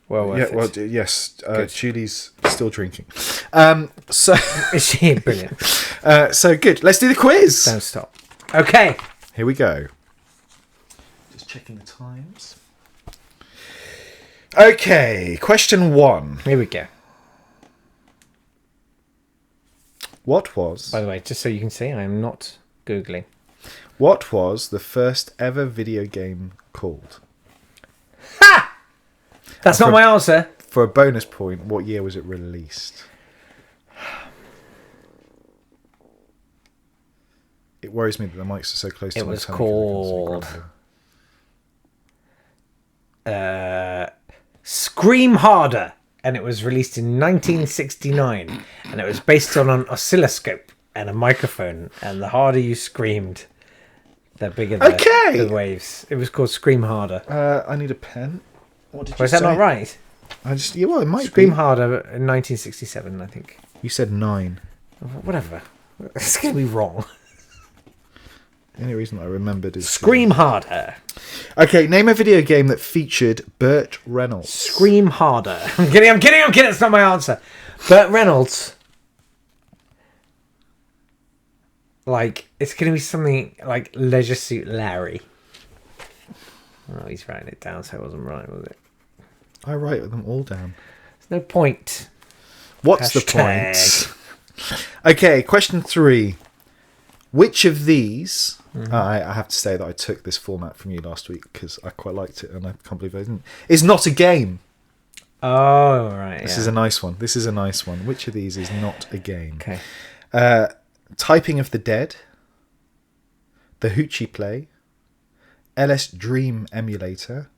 Well worth it. Yes. Good. Julie's still drinking. So, Is she brilliant? so good. Let's do the quiz. Don't stop. Okay. Here we go. Just checking the times. Okay, question 1. Here we go. What was By the way, just so you can see, I am not Googling. what was the first ever video game called? That's not my answer. For a bonus point, what year was it released? It worries me that the mics are so close to It my was tongue. called Scream Harder, and it was released in 1969, and it was based on an oscilloscope and a microphone, and the harder you screamed, the bigger the waves. It was called Scream Harder. I need a pen. What did you Was say? that not right? Well, it might Scream be. Harder in 1967, I think. You said 9. Whatever. It's going to be wrong. The only reason I remembered is... Scream Harder. Okay, name a video game that featured Burt Reynolds. Scream Harder. I'm kidding. It's not my answer. Burt Reynolds. Like, it's going to be something like Leisure Suit Larry. Oh, he's writing it down, so it wasn't right, was it? I write them all down. There's no point. What's the Hashtag. point? Okay, question 3. Which of these... I have to say that I took this format from you last week because I quite liked it and I can't believe I didn't. Is not a game. Oh, right. This is a nice one. Which of these is not a game? Okay. Typing of the Dead, the Hoochie Play, LSD Dream Emulator,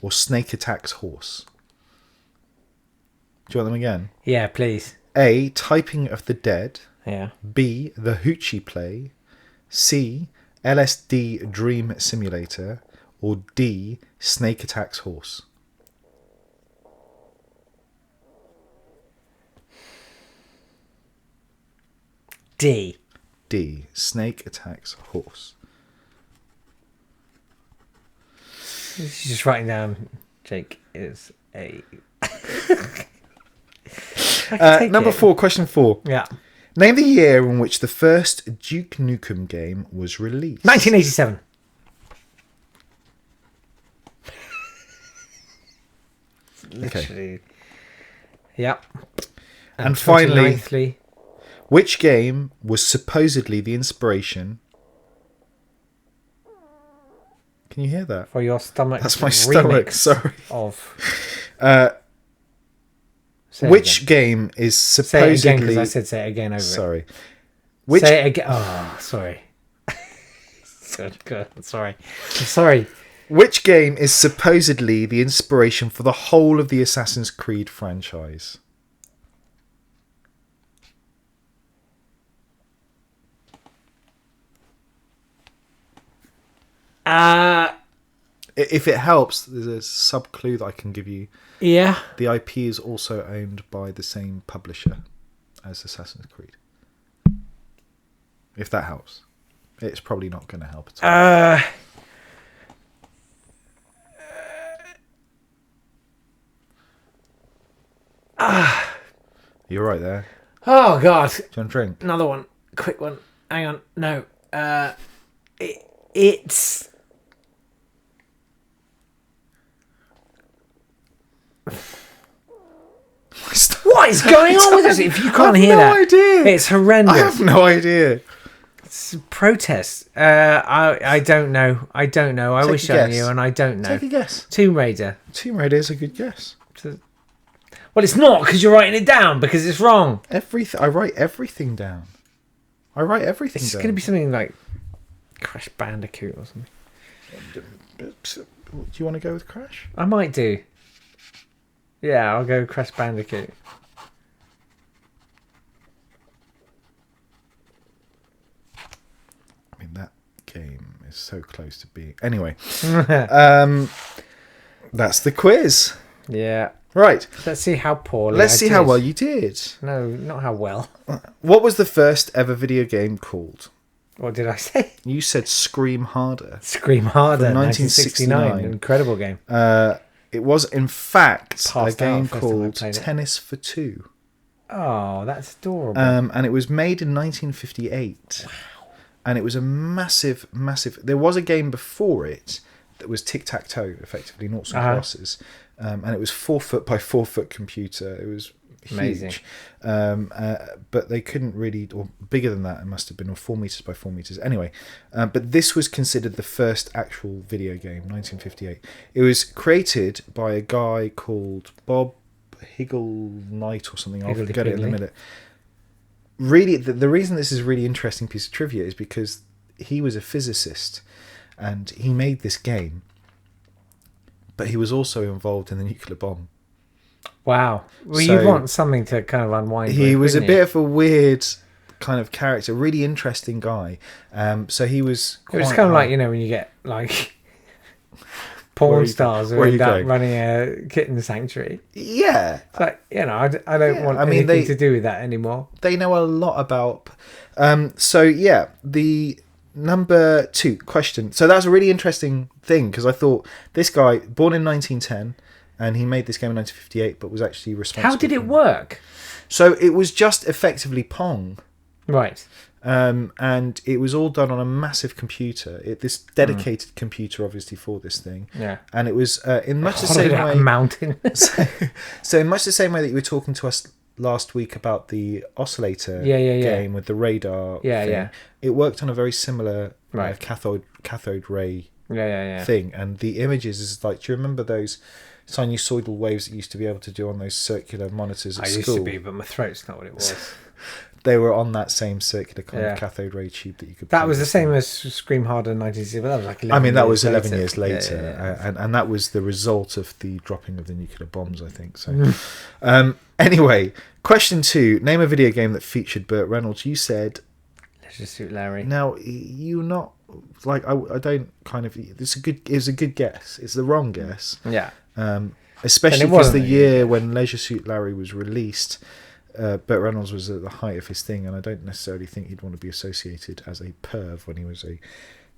or Snake Attacks Horse. Do you want them again? Yeah, please. A. Typing of the Dead. Yeah. B. The Hoochie Play. C. LSD Dream Simulator. Or D. Snake Attacks Horse. D. D. Snake Attacks Horse. Just writing down, Jake, is A. Number 4, question 4. Yeah. Name the year in which the first Duke Nukem game was released. 1987. Literally. Yep. And finally, 29thly. which game was supposedly the inspiration? Can you hear that? For your stomach. That's my stomach, remix sorry. Of. Which game is Say it supposedly... again, because I said say it again over Sorry. it. Which... Say it again. Oh, sorry. Good. Sorry. Which game is supposedly the inspiration for the whole of the Assassin's Creed franchise? If it helps, there's a sub-clue that I can give you. Yeah. The IP is also owned by the same publisher as Assassin's Creed. If that helps. It's probably not going to help at all. You're right there. Oh, God. Do you want a drink? Another one. Quick one. Hang on. No. It's... What is going on with this? If you can't hear that, idea. it's horrendous. I have no idea. It's a protest. I don't know. I Take wish a I guess. knew, and I don't know. Take a guess. Tomb Raider. Tomb Raider is a good guess. Well, it's not because you're writing it down because it's wrong. I write everything down. It's going to be something like Crash Bandicoot or something. Do you want to go with Crash? I might do. Yeah, I'll go Crash Bandicoot. I mean, that game is so close to being... Anyway. That's the quiz. Yeah. Right. Let's see how poorly Let's I see did. how well you did. No, not how well. What was the first ever video game called? What did I say? You said Scream Harder. Scream Harder, From 1969. 1969. Incredible game. It was, in fact, a Passed out game first time I called played it. Tennis for Two. Oh, that's adorable. And it was made in 1958. Wow. And it was a massive... There was a game before it that was tic-tac-toe, effectively, noughts and crosses. And it was 4 foot by 4 foot computer. It was Amazing. huge. But they couldn't really... Or bigger than that, it must have been, or 4 meters by 4 meters. Anyway, but this was considered the first actual video game, 1958. It was created by a guy called Bob Higgle Knight or something. I'll forget it in a minute. Really, the reason this is a really interesting piece of trivia is because he was a physicist and he made this game, but he was also involved in the nuclear bomb. Wow. Well, So you want something to kind of unwind He with, was a wouldn't bit you? of a weird kind of character, really interesting guy. So he was It was quite kind of hard. like, you know, when you get like Where are porn you- stars who where are you end up going? running a kitten sanctuary. Yeah, It's like, you know, I don't want I mean, anything to do with that anymore. they know a lot about. So yeah, the number 2 question. So that was a really interesting thing because I thought this guy, born in 1910, and he made this game in 1958, but was actually responsible. How did it work? So it was just effectively Pong. Right. And it was all done on a massive computer. This dedicated computer, obviously, for this thing. Yeah. And it was in much the same way. A mountain. so in much the same way that you were talking to us last week about the oscillator game with the radar. thing, it worked on a very similar cathode ray thing. And the images is like, do you remember those sinusoidal waves that you used to be able to do on those circular monitors at school? I used to be, but my throat's not what it was. They were on that same circular kind of cathode ray tube that you could. That was the same as Scream Harder 1960, but that was like 11 I mean, that years was 11 later. years later, and that was the result of the dropping of the nuclear bombs, I think. So, anyway, question 2: name a video game that featured Burt Reynolds. You said Leisure Suit Larry. Now you're not like I don't kind of. It's a good guess. It's the wrong guess. Yeah. Especially because the year when Leisure Suit Larry was released. Burt Reynolds was at the height of his thing, and I don't necessarily think he'd want to be associated as a perv when he was a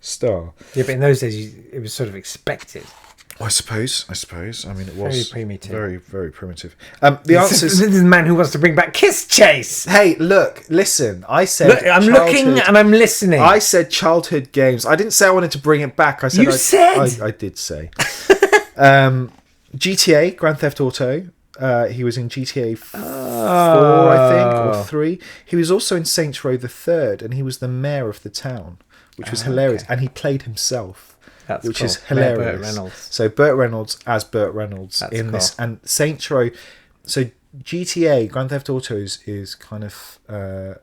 star. Yeah, but in those days, it was sort of expected. I suppose. I mean, it was Very primitive. Very, very primitive. The answer This is the man who wants to bring back Kiss Chase. Hey, look, listen. I said Look, I'm looking and I'm listening. I said childhood games. I didn't say I wanted to bring it back. I said I did say. GTA, Grand Theft Auto. He was in GTA 4, I think, or 3. He was also in Saints Row the Third, and he was the mayor of the town, which was hilarious. And he played himself, which is hilarious. Burt Reynolds. So Burt Reynolds as Burt Reynolds in this, and Saints Row. So GTA, Grand Theft Auto is kind of a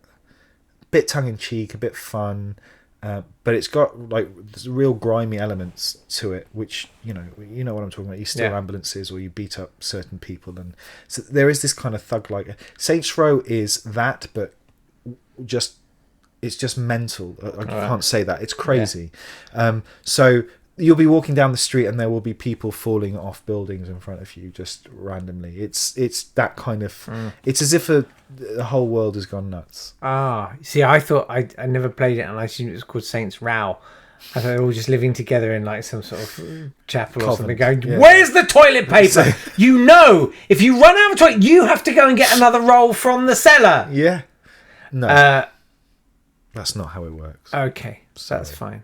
bit tongue in cheek, a bit fun. But it's got like real grimy elements to it, which you know what I'm talking about. You steal ambulances or you beat up certain people, and so there is this kind of thug-like. Saints Row is that, but it's just mental. I can't say that. It's crazy. So you'll be walking down the street and there will be people falling off buildings in front of you just randomly. It's that kind of. It's as if the whole world has gone nuts. See, I thought I never played it, and I assumed it was called Saints Row. I thought they were all just living together in like some sort of chapel or something. Going, where's the toilet paper? If you run out of toilet, you have to go and get another roll from the cellar. Yeah. No. That's not how it works. Okay, that's fine.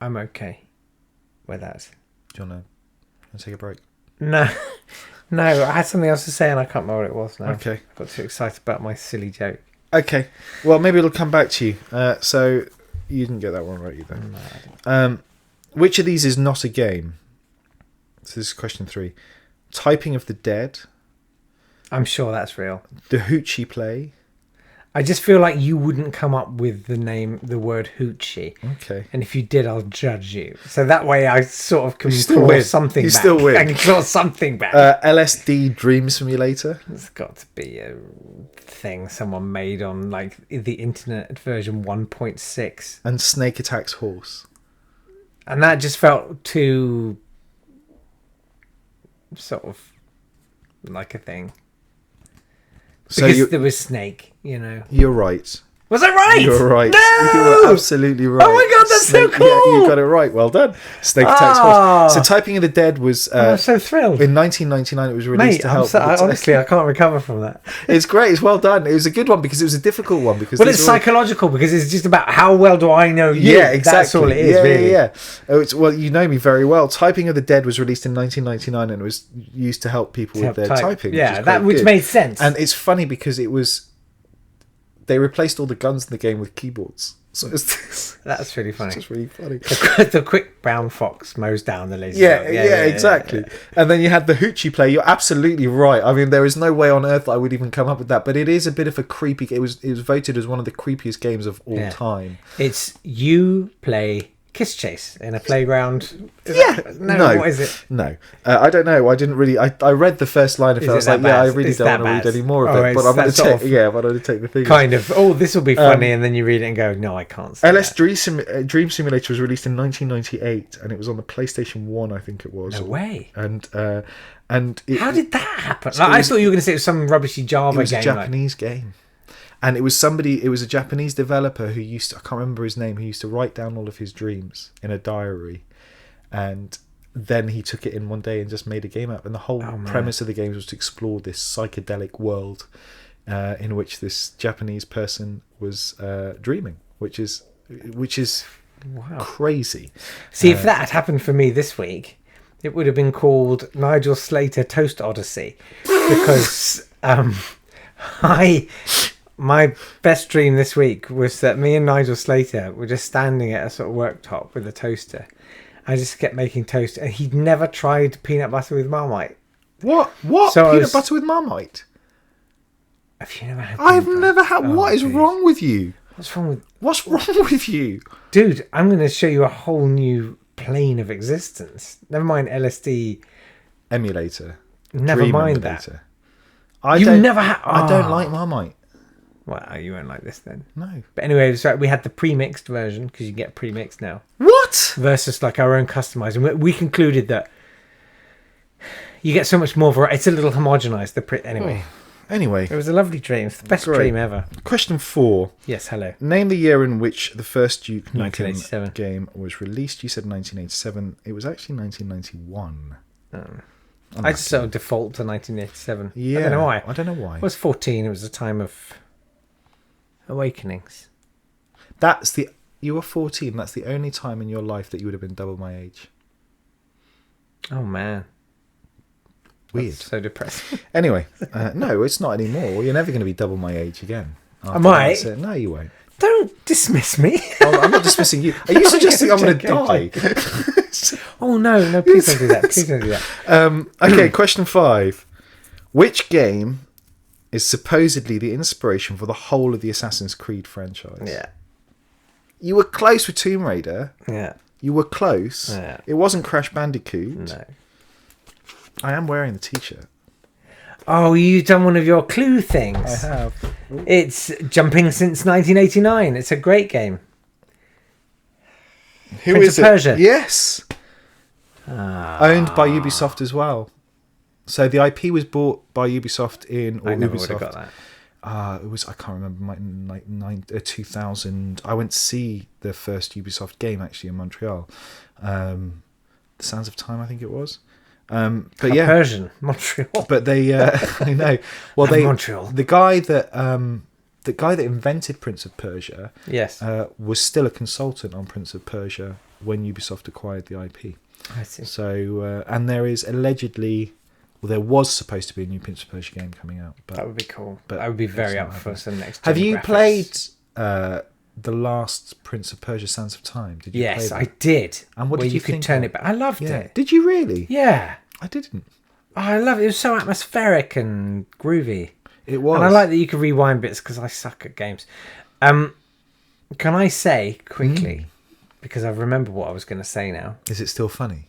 I'm okay with that. Do you want to take a break? No, I had something else to say and I can't remember what it was now. Okay. I got too excited about my silly joke. Okay. Well, maybe it'll come back to you. So you didn't get that one right either. No, I didn't. Which of these is not a game? So this is question 3. Typing of the Dead. I'm sure that's real. The Hoochie Play. I just feel like you wouldn't come up with the word hoochie. Okay. And if you did, I'll judge you. So that way I sort of can still claw win. something You back. still win. I can claw something back. LSD Dream Simulator. It's got to be a thing someone made on like the internet version 1.6. And Snake Attacks Horse. And that just felt too sort of like a thing. Because there was Snake, You're right. Was I right? You're right. No! You were absolutely right. Oh my god, that's so cool! Yeah, you got it right. Well done. Snake Attacks Horse. So Typing of the Dead was... I'm so thrilled. In 1999, it was released to help... honestly, I can't recover from that. It's great. It's well done. It was a good one because it was a difficult one. Because it's psychological because it's just about how well do I know you. Yeah, exactly. That's all it is, really. Yeah. Well, you know me very well. Typing of the Dead was released in 1999 and it was used to help people with their typing. Yeah, which made sense. And it's funny because it was... They replaced all the guns in the game with keyboards. So that's really funny. It's just really funny. The quick brown fox mows down the lazy dog. Yeah, exactly. Yeah. And then you had the Hoochie Play. You're absolutely right. I mean, there is no way on earth that I would even come up with that. But it is a bit of a creepy... It was voted as one of the creepiest games of all time. It's you play Kiss Chase in a playground. No. What is it? No. I don't know. I didn't really... I read the first line and I was like, I really don't want to read any more of it. But I'm going to take... I'm going to take the thing. Kind of, this will be funny. And then you read it and go, no, I can't say LS Dream Simulator was released in 1998 and it was on the PlayStation 1, I think it was. No way. And how did that happen? I thought you were going to say it was some rubbishy Java game. It was a Japanese game. And it was a Japanese developer who used to, I can't remember his name, who used to write down all of his dreams in a diary. And then he took it in one day and just made a game up. And the whole premise of the games was to explore this psychedelic world in which this Japanese person was dreaming, which is crazy. See, if that had happened for me this week, it would have been called Nigel Slater Toast Odyssey, because my best dream this week was that me and Nigel Slater were just standing at a sort of worktop with a toaster. I just kept making toast, and he'd never tried peanut butter with Marmite. What? So Peanut butter with Marmite? Have you never had? I've never had. What is dude. wrong with you? What's wrong with? What's wrong with you? Dude, I'm going to show you a whole new plane of existence. Never mind LSD. Emulator. Never Dream mind emulator. that. You never had. I don't like Marmite. Well, you won't like this then. No. But anyway, so we had the pre-mixed version, because you get pre-mixed now. What? Versus like our own customized. And we concluded that you get so much more variety. It's a little homogenized. Anyway. Anyway. It was a lovely dream. It's the best Great. dream ever. Question 4. Yes, hello. Name the year in which the first Duke Nukem 1987. game was released. You said 1987. It was actually 1991. I just sort of default to 1987. Yeah. I don't know why. I don't know why. I was 14. It was a time of awakenings. You were 14. That's the only time in your life that you would have been double my age. Oh, man. Weird. That's so depressing. Anyway, no, it's not anymore. You're never going to be double my age again. I might. No, you won't. Don't dismiss me. I'm not dismissing you. Are you suggesting I'm going to die? Oh, no, please don't do that. Please don't do that. Okay, question 5. Which game is supposedly the inspiration for the whole of the Assassin's Creed franchise? Yeah. You were close with Tomb Raider. Yeah. You were close. Yeah. It wasn't Crash Bandicoot. No. I am wearing the t-shirt. Oh, you've done one of your clue things. I have. It's Jumping Since 1989. It's a great game. Who Prince is of it? Persia. Yes. Owned by Ubisoft as well. So the IP was bought by Ubisoft I never Ubisoft. would have got that. It was, I can't remember, 2000. I went to see the first Ubisoft game actually in Montreal. The Sands of Time, I think it was. But yeah, Persian, Montreal. but they, I know. Well, Montreal. The guy that invented Prince of Persia, Yes. was still a consultant on Prince of Persia when Ubisoft acquired the IP. I see. So, and there is allegedly, well, there was supposed to be a new Prince of Persia game coming out. But That would be cool. but I would be very it's up not for happening. some next. Have gen you graphics. played the last Prince of Persia: Sands of Time? Did you? Yes, play I that? did. And what where did you could think turn of it back. I loved Yeah. it. Did you really? Yeah. I didn't. Oh, I love it. It was so atmospheric and groovy. It was. And I like that you could rewind bits because I suck at games. Can I say quickly, because I remember what I was going to say now. Is it still funny?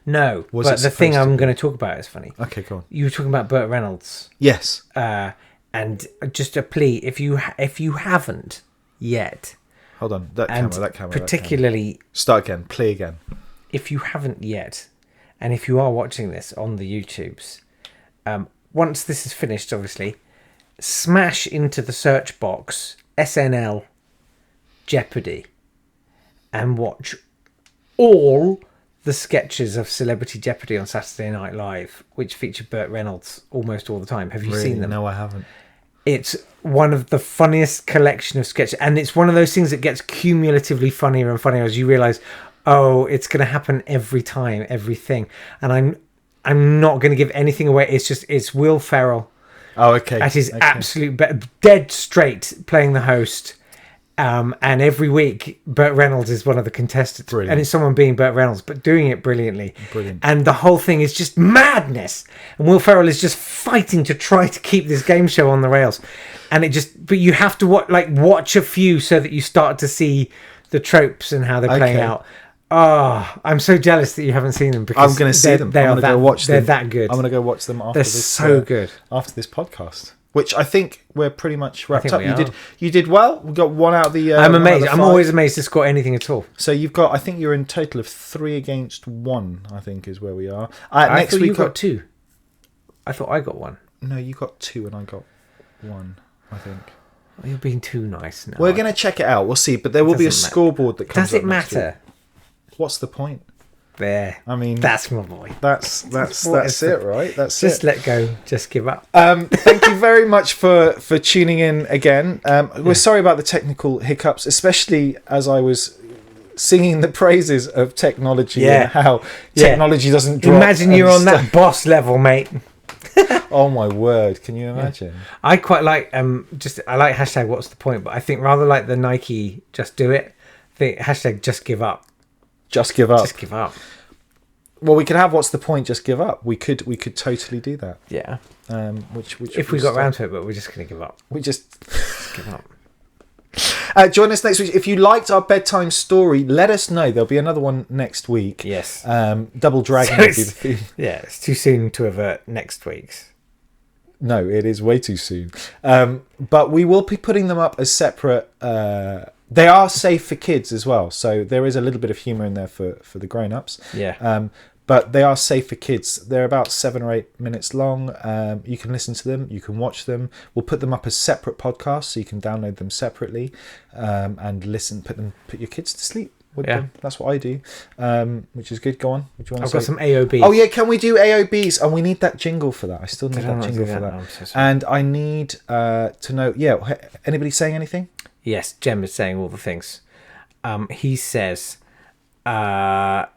No, Was but it the thing supposed to I'm be? going to talk about is funny. Okay, go on. You were talking about Burt Reynolds, Yes. and just a plea: if you haven't yet, Hold on. That and camera. particularly Start again. Play again. if you haven't yet, and if you are watching this on the YouTubes, once this is finished, obviously, smash into the search box SNL Jeopardy and watch all the sketches of Celebrity Jeopardy on Saturday Night Live, which feature Burt Reynolds almost all the time. Have you seen them? No, I haven't. It's one of the funniest collection of sketches, and it's one of those things that gets cumulatively funnier and funnier as you realise, oh, it's going to happen every time, everything. And I'm not going to give anything away. It's Will Ferrell Oh, okay. at his Okay. absolute dead straight playing the host. And every week, Burt Reynolds is one of the contestants. Brilliant. And it's someone being Burt Reynolds, but doing it brilliantly. Brilliant. And the whole thing is just madness. And Will Ferrell is just fighting to try to keep this game show on the rails. And but you have to watch a few so that you start to see the tropes and how they're playing Okay. out. Oh, I'm so jealous that you haven't seen them because I'm going to see them. They I'm are going to go watch them. They're that good. I'm going to go watch them after They're this. so good. After this podcast, which I think we're pretty much wrapped think up. we You are. did well. We got one out of the. I'm one out of amazed. the I'm 5. always amazed to score anything at all. So you've got. I think you're in total of 3 against 1. I think is where we are. I Next thought week you got 2. I thought I got 1. No, you got 2 and I got 1. I think. Oh, you're being too nice now. We're going to check it out. We'll see. But there will be a Doesn't matter. scoreboard that comes. Does it up next week. matter? What's the point? There. I mean, that's my boy. that's it, right? That's Just it. let go. Just give up. Thank you very much for tuning in again. We're sorry about the technical hiccups, especially as I was singing the praises of technology and how technology doesn't drop. Imagine you're on that boss level, mate. Oh my word! Can you imagine? I quite like I like hashtag what's the point, but I think rather like the Nike just do it, I think hashtag just give up. Just give up. Just give up. Well, we could have what's the point? Just give up. We could totally do that. Yeah. Which If we got round to it, but we're just gonna give up. we just Give up. join us next week. If you liked our bedtime story, let us know. There'll be another one next week. Yes. Double Dragon So will be the theme. Yeah, it's too soon to avert next week's. No, it is way too soon. But we will be putting them up as separate. They are safe for kids as well, so there is a little bit of humour in there for the grown-ups. Yeah. But they are safe for kids. They're about 7 or 8 minutes long. You can listen to them. You can watch them. We'll put them up as separate podcasts, so you can download them separately and listen. Put your kids to sleep with them. That's what I do, which is good. Go on. What do you want to say? I've got some AOBs. Oh yeah, can we do AOBs? And we need that jingle for that. I still need that jingle for that. I'm so sorry. And I need to know. Yeah, anybody saying anything? Yes, Jem is saying all the things. He says that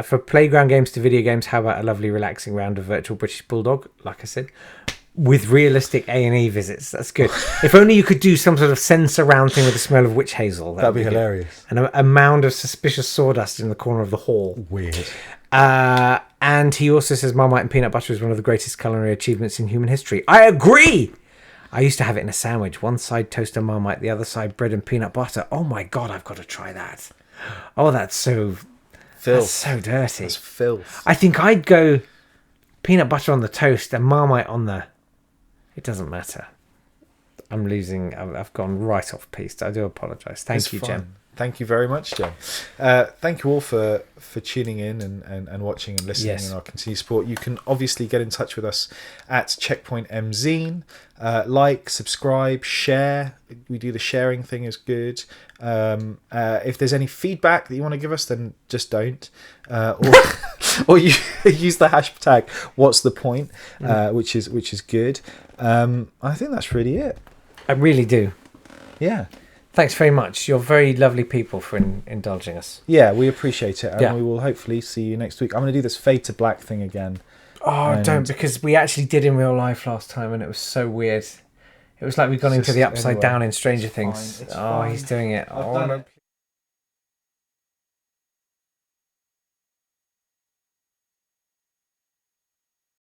for playground games to video games, how about a lovely relaxing round of virtual British Bulldog, like I said, with realistic A&E visits. That's good. If only you could do some sort of sense around thing with the smell of witch hazel. That'd be hilarious. And a mound of suspicious sawdust in the corner of the hall. Weird. And he also says Marmite and peanut butter is one of the greatest culinary achievements in human history. I agree! I used to have it in a sandwich. One side toast and Marmite, the other side bread and peanut butter. Oh my God, I've got to try that. Oh, that's so... Filth. That's so dirty. That's filth. I think I'd go peanut butter on the toast and Marmite on the... It doesn't matter. I'm losing... I've gone right off piste. I do apologise. Thank you, Jem. Thank you very much, Jem. Thank you all for tuning in and watching and listening and our continued support. You can obviously get in touch with us at Checkpoint MZine. Like, subscribe, share. We do the sharing thing is good. If there's any feedback that you want to give us, then just don't. Or you use the hashtag what's the point, which is good. I think that's really it. I really do. Yeah. Thanks very much. You're very lovely people for indulging us. Yeah, we appreciate it. And Yeah. we will hopefully see you next week. I'm going to do this fade to black thing again. Oh, don't, because we actually did in real life last time and it was so weird. It was like we'd gone into the upside down in Stranger Things. It's Oh, fine. he's doing it. I've Oh, done no. it.